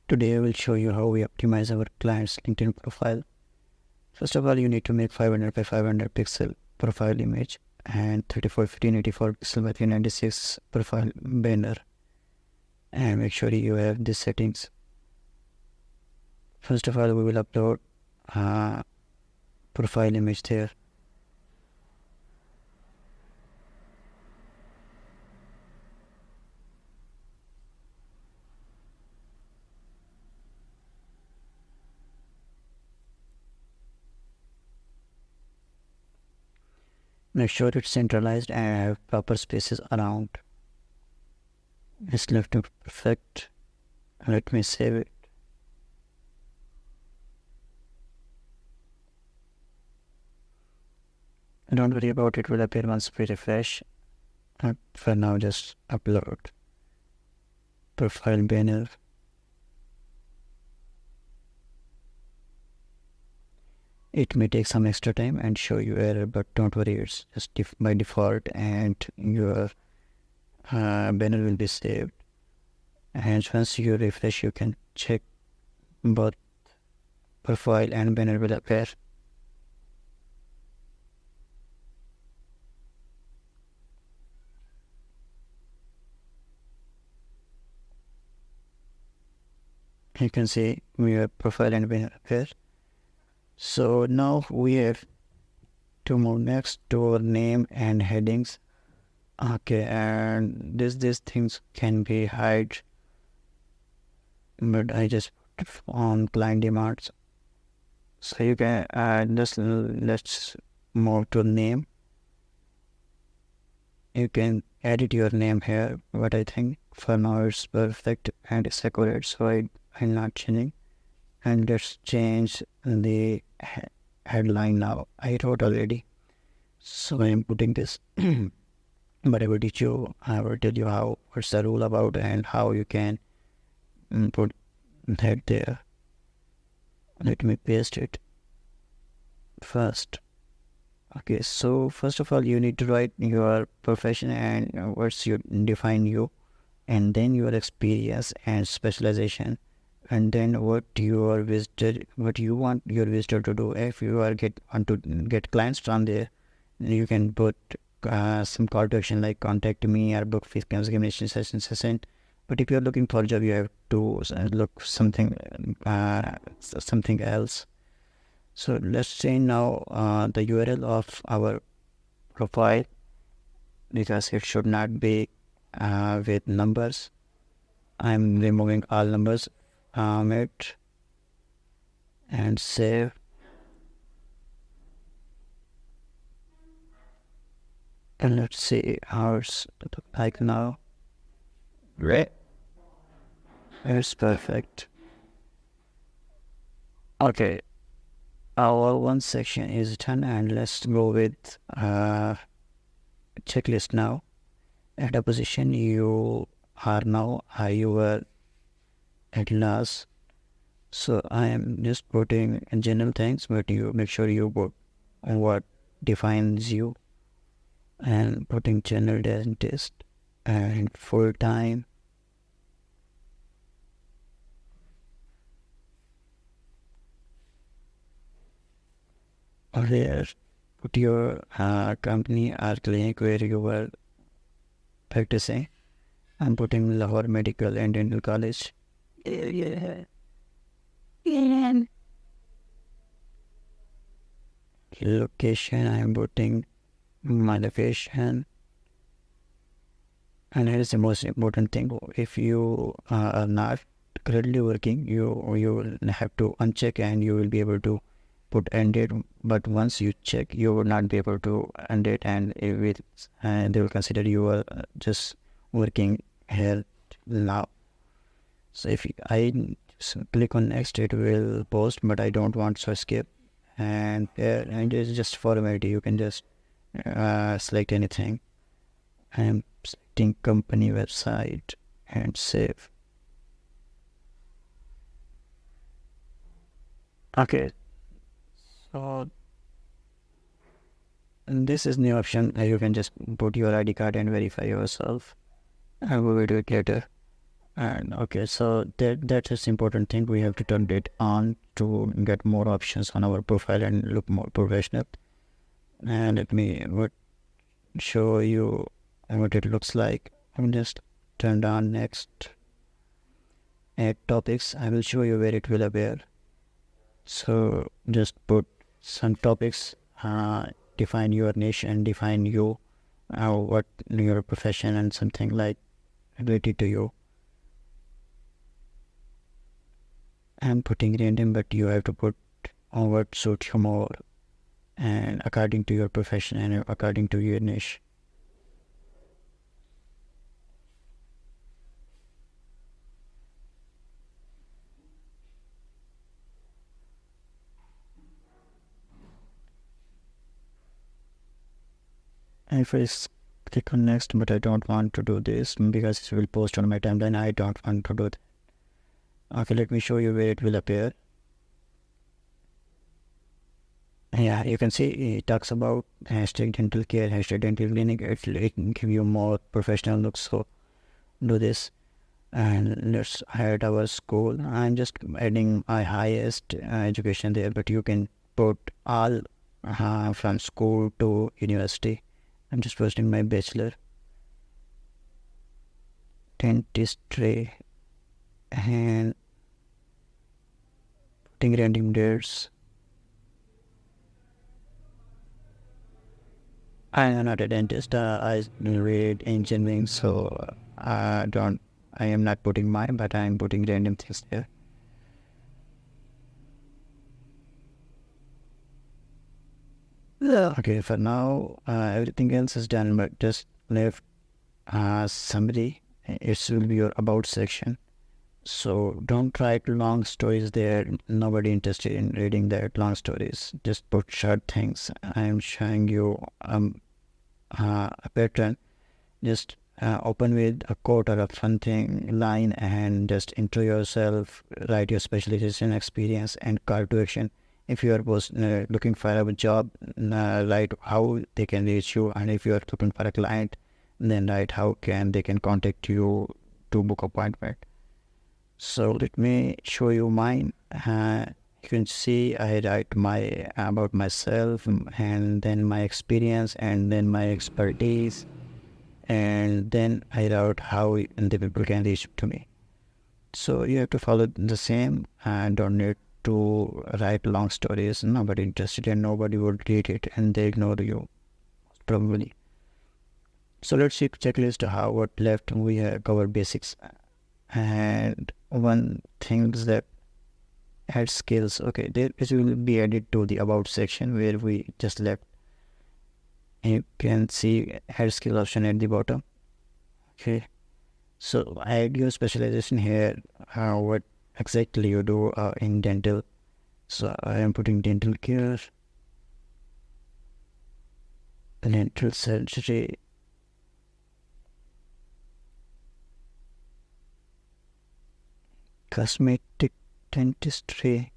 Today I will show you how we optimize our client's LinkedIn profile. First of all, you need to make 500 by 500 pixel profile image and 34 1584 pixel by 396 profile banner, and make sure you have these settings. First of all, we will upload profile image there. Make sure it's centralized and have proper spaces around. It's left to perfect. Let me save it. Don't worry about it, will appear once we refresh. For now, just upload profile banner. It may take some extra time and show you error, but don't worry, it's just by default, and your banner will be saved. And once you refresh, you can check both profile and banner will appear. You can see your profile and banner appear. So now we have to move next to our name and headings. Okay, and these things can be hide, but I just put on client demands. So you can let's move to name. You can edit your name here, but I think for now it's perfect and it's accurate, so I'm not changing. And let's change the headline now. I wrote already, so I'm putting this. But I will tell you how, what's the rule about, and how you can put that there. Let me paste it first. Okay, so first of all, you need to write your profession and what's your define you, and then your experience and specialization, and then what you want your visitor to do. If you want to get clients from there, you can put some call to action like contact me or book fee examination session. But if you're looking for a job, you have to look something else. So let's change now the URL of our profile, because it should not be with numbers. I'm removing all numbers from it, and save. And let's see how it's like now. Right, it's perfect. Okay, our one section is done, and let's go with checklist now. At a position you are now, you were at last. So I am just putting general things, but you make sure you put what defines you, and putting general dentist and full time. Or there, put your company or clinic where you were practicing. I'm putting Lahore Medical and Dental College. Yeah. Location, I'm putting my location. And here is the most important thing. If you are not currently working, you will have to uncheck, and you will be able to put end date. But once you check, you will not be able to end it, and they will consider you are just working here now. So if I click on next, it will post, but I don't want, so skip. And it's just formality. You can just select anything. I am selecting company website and save. Okay, so this is new option. You can just put your ID card and verify yourself. I will do it later. And okay, so that is important thing. We have to turn it on to get more options on our profile and look more professional. And let me show you what it looks like. I'm just turned on next. Add topics. I will show you where it will appear. So just put some topics, define your niche and define you, what your profession and something like related to you. I'm putting random, but you have to put on what suits you more and according to your profession and according to your niche. And if I click on next, but I don't want to do this because it will post on my timeline. I don't want to do that. Okay, let me show you where it will appear. Yeah, you can see it talks about hashtag dental care, hashtag dental clinic. It can give you more professional looks. So do this and let's add our school. I'm just adding my highest education there, but you can put all from school to university. I'm just posting my bachelor dentistry and putting random dates. I am not a dentist. I read engineering, so I am not putting mine, but I am putting random things there. Yeah. Okay, for now, everything else is done, but just left summary. It will be your about section. So don't write long stories there. Nobody interested in reading that long stories. Just put short things. I am showing you a pattern. Just open with a quote or a fun thing line and just intro yourself, write your specialization, experience, and call to action. If you are looking for a job, write how they can reach you, and if you are looking for a client, then write how they can contact you to book appointment. So let me show you mine. You can see I write my about myself and then my experience and then my expertise, and then I wrote how the people can reach to me. So you have to follow the same and don't need to write long stories. Nobody interested and nobody would read it and they ignore you probably. So let's see checklist how what left. We have covered basics and one thing is that add skills. Okay, this will be added to the about section where we just left. You can see add skill option at the bottom. Okay, so add your specialization here, what exactly you do in dental. So I am putting dental care, dental surgery, cosmetic dentistry,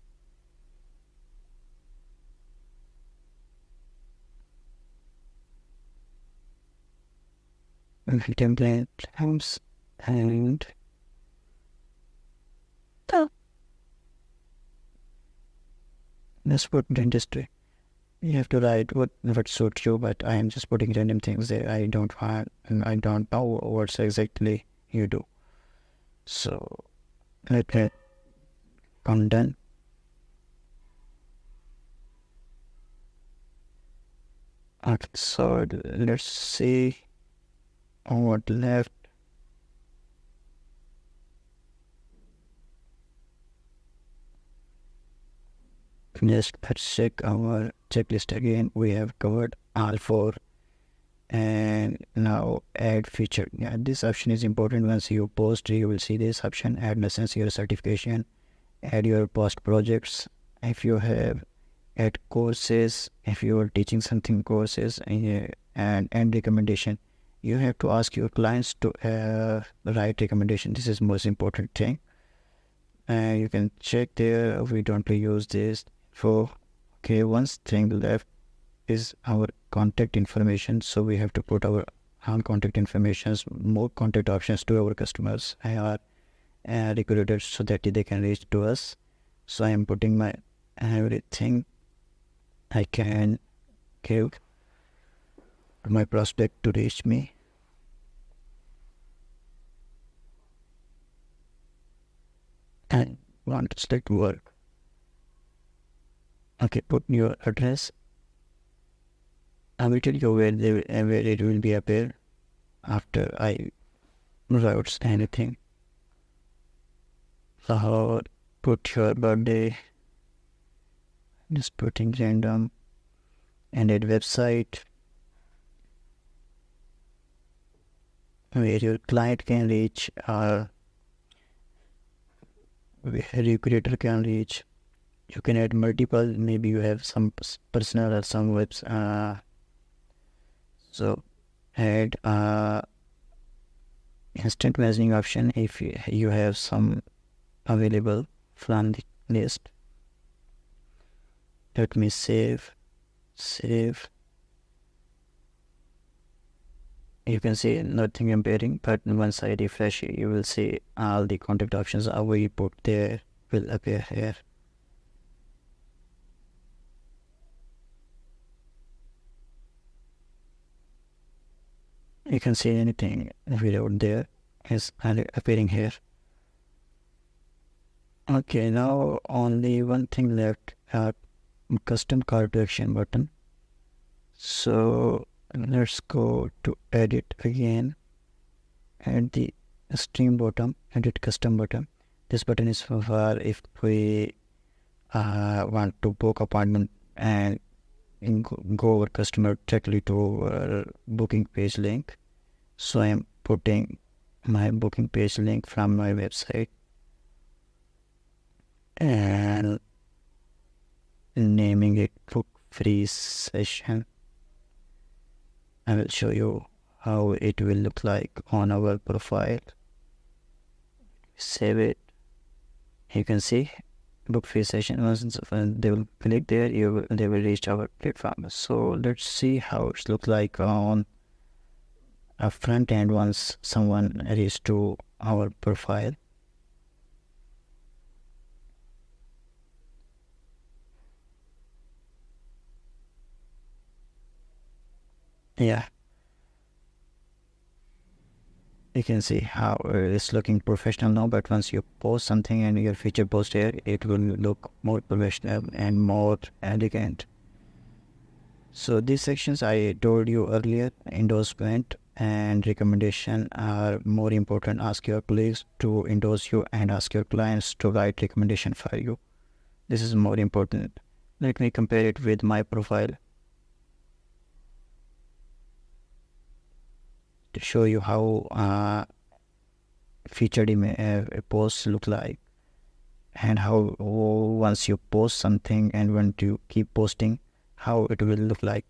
template lamps, and let's put dentistry. You have to write what suits you, but I am just putting random things there. I don't know what's exactly you do. So let me come done. Okay, so let's see what left. Just let's check our checklist again. We have covered all four, and now add feature. Yeah, this option is important. Once you post, you will see this option: add lessons, your certification, add your post projects. If you have add courses, if you are teaching something courses, and recommendation. You have to ask your clients to write recommendation. This is most important thing. You can check there. We don't use this for. Okay, one thing left is our contact information. So we have to put our contact information, more contact options to our customers. recruiters so that they can reach to us. So I am putting my everything I can give to my prospect to reach me. And want to select work. Okay, put your address. I will tell you where it will be appear after I wrote anything. So put your birthday, just putting random, and add website where your client can reach or where recruiter can reach. You can add multiple, maybe you have some personal or some webs. So add instant messaging option if you have some available from the list. Let me save. You can see nothing appearing, but once I refresh, you will see all the contact options we put there will appear here. You can see anything without there is appearing here. Okay, now only one thing left, custom call to action button. So let's go to edit again, add the stream bottom, edit custom button. This button is for if we want to book appointment and go over customer directly to our booking page link. So I am putting my booking page link from my website and naming it book free session. I will show you how it will look like on our profile. Save it. You can see book free session. Once they will click there, they will reach our platform. So let's see how it looks like on a front end once someone reaches to our profile. Yeah, you can see how it's looking professional now, but once you post something and your feature post here, it will look more professional and more elegant. So these sections I told you earlier, endorsement and recommendation are more important. Ask your colleagues to endorse you and ask your clients to write recommendation for you. This is more important. Let me compare it with my profile to show you how featured posts look like, and how once you post something and when you keep posting, how it will look like.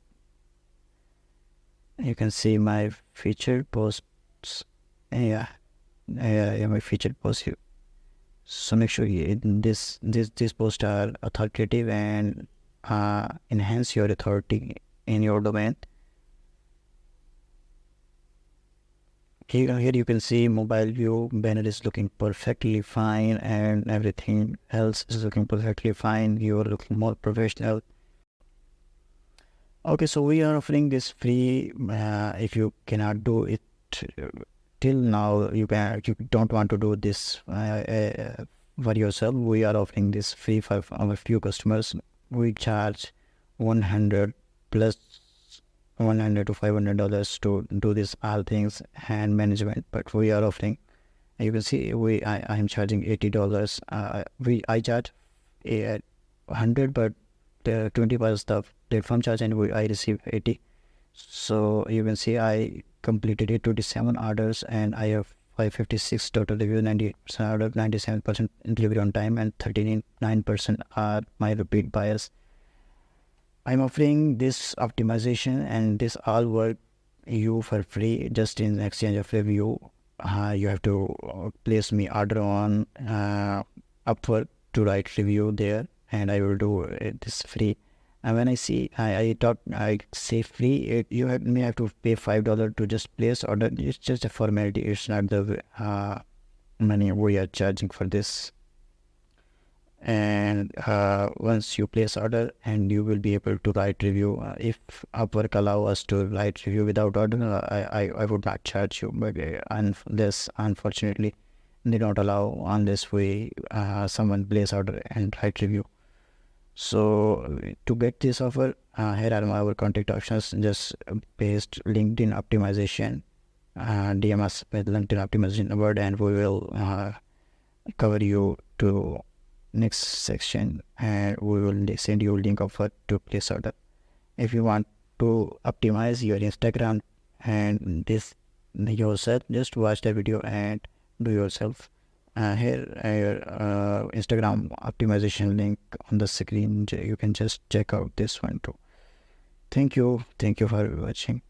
You can see my featured posts. Yeah, my featured posts here. So make sure these posts are authoritative and enhance your authority in your domain. Here you can see mobile view banner is looking perfectly fine and everything else is looking perfectly fine. You are looking more professional. Okay, so we are offering this free. If you cannot do it till now, you don't want to do this for yourself. We are offering this free for our few customers. We charge 100 plus $100 to $500 to do this all things hand management, but we are offering. You can see I am charging $80. I charge 100, but 20 was the platform charge, and I receive 80. So you can see I completed 27 orders and I have 556 total review, 98% order, 97% delivery on time, and 39% are my repeat buyers. I'm offering this optimization and this all work you for free, just in exchange of review. You have to place me order on Upwork to write review there, and I will do this free. And when I see I say free, you may have to pay $5 to just place order. It's just a formality. It's not the money we are charging for this. And once you place order, and you will be able to write review. If Upwork allow us to write review without order, I would not charge you, but unless unfortunately they don't allow unless we someone place order and write review. So to get this offer, here are our contact options. Just paste LinkedIn optimization, DM us with LinkedIn optimization word, and we will cover you to next section, and we will send you a link offer to place order. If you want to optimize your Instagram and this yourself, just watch the video and do yourself. Here your Instagram optimization link on the screen. You can just check out this one too. Thank you for watching.